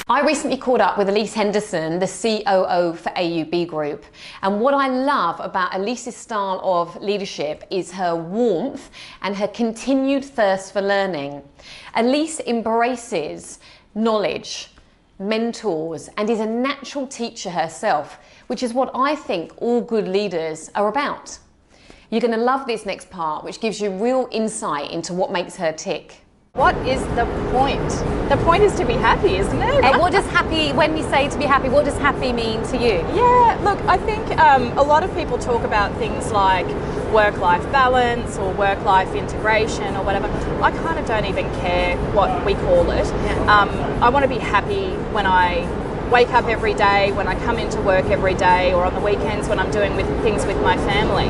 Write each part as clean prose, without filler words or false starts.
I recently caught up with Elyse Henderson, the COO for AUB Group. And what I love about Elyse's style of leadership is her warmth and her continued thirst for learning. Elyse embraces knowledge, mentors, and is a natural teacher herself, which is what I think all good leaders are about. You're going to love this next part, which gives you real insight into what makes her tick. What is the point? The point is to be happy, isn't it? And what does happy, when you say to be happy, what does happy mean to you? Yeah, look, I think a lot of people talk about things like work-life balance or work-life integration or whatever. I kind of don't even care what we call it. Yeah. I want to be happy when I wake up every day, when I come into work every day, or on the weekends when I'm doing things with my family.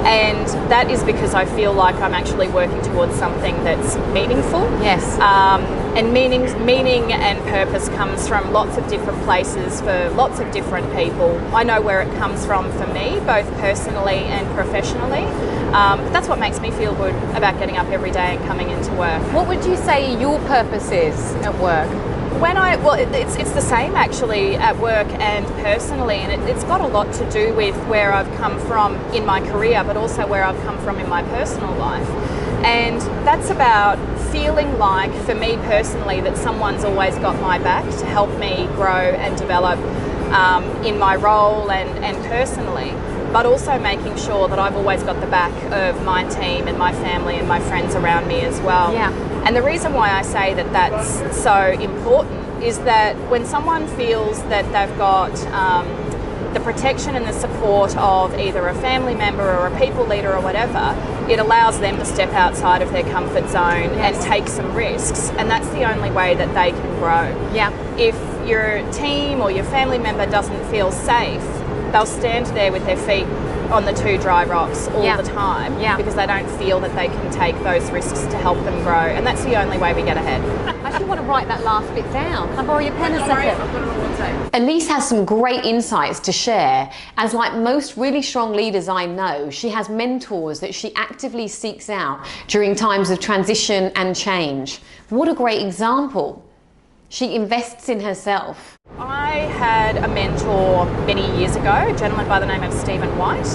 And that is because I feel like I'm actually working towards something that's meaningful. Yes. And meaning and purpose comes from lots of different places for lots of different people. I know where it comes from for me, both personally and professionally. But that's what makes me feel good about getting up every day and coming into work. What would you say your purpose is at work? It's the same actually at work and personally, and it's got a lot to do with where I've come from in my career, but also where I've come from in my personal life. And that's about feeling like, for me personally, that someone's always got my back to help me grow and develop in my role and personally, but also making sure that I've always got the back of my team and my family and my friends around me as well. Yeah. And the reason why I say that that's so important is that when someone feels that they've got the protection and the support of either a family member or a people leader or whatever, it allows them to step outside of their comfort zone and take some risks. And that's the only way that they can grow. Yeah. If your team or your family member doesn't feel safe, they'll stand there with their feet on the two dry rocks all the time because they don't feel that they can take those risks to help them grow, and that's the only way we get ahead. I actually want to write that last bit down. Can I borrow your pen a second? Elyse has some great insights to share, as like most really strong leaders I know, she has mentors that she actively seeks out during times of transition and change. What a great example. She invests in herself. I had a mentor many years ago, a gentleman by the name of Stephen White,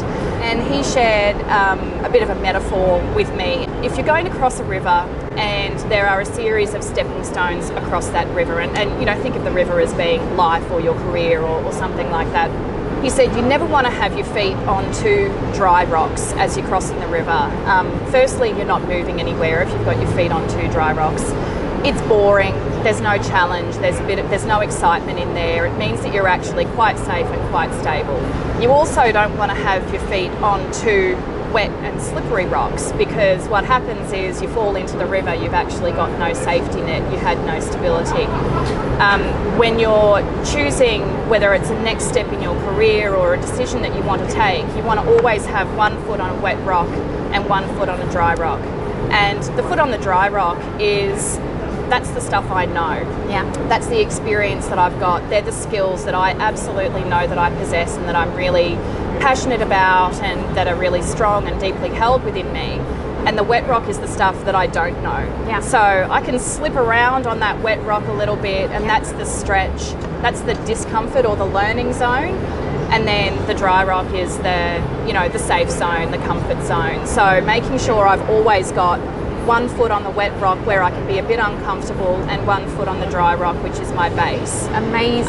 and he shared a bit of a metaphor with me. If you're going to cross a river and there are a series of stepping stones across that river, and you know, think of the river as being life or your career or something like that. He said you never want to have your feet on two dry rocks as you're crossing the river. Firstly, you're not moving anywhere if you've got your feet on two dry rocks. It's boring, there's no challenge, there's no excitement in there. It means that you're actually quite safe and quite stable. You also don't want to have your feet on two wet and slippery rocks, because what happens is you fall into the river, you've actually got no safety net, you had no stability. When you're choosing whether it's a next step in your career or a decision that you want to take, you want to always have one foot on a wet rock and one foot on a dry rock. And the foot on the dry rock that's the stuff I know. Yeah. That's the experience that I've got. They're the skills that I absolutely know that I possess and that I'm really passionate about and that are really strong and deeply held within me. And the wet rock is the stuff that I don't know. Yeah. So I can slip around on that wet rock a little bit, and that's the stretch, that's the discomfort or the learning zone. And then the dry rock is the safe zone, the comfort zone. So making sure I've always got one foot on the wet rock where I can be a bit uncomfortable and one foot on the dry rock, which is my base. Amazing.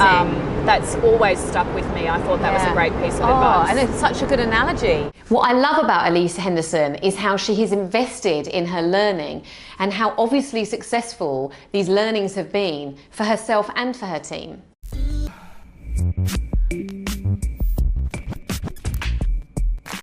That's always stuck with me. I thought that was a great piece of advice. And it's such a good analogy. What I love about Elyse Henderson is how she has invested in her learning and how obviously successful these learnings have been for herself and for her team.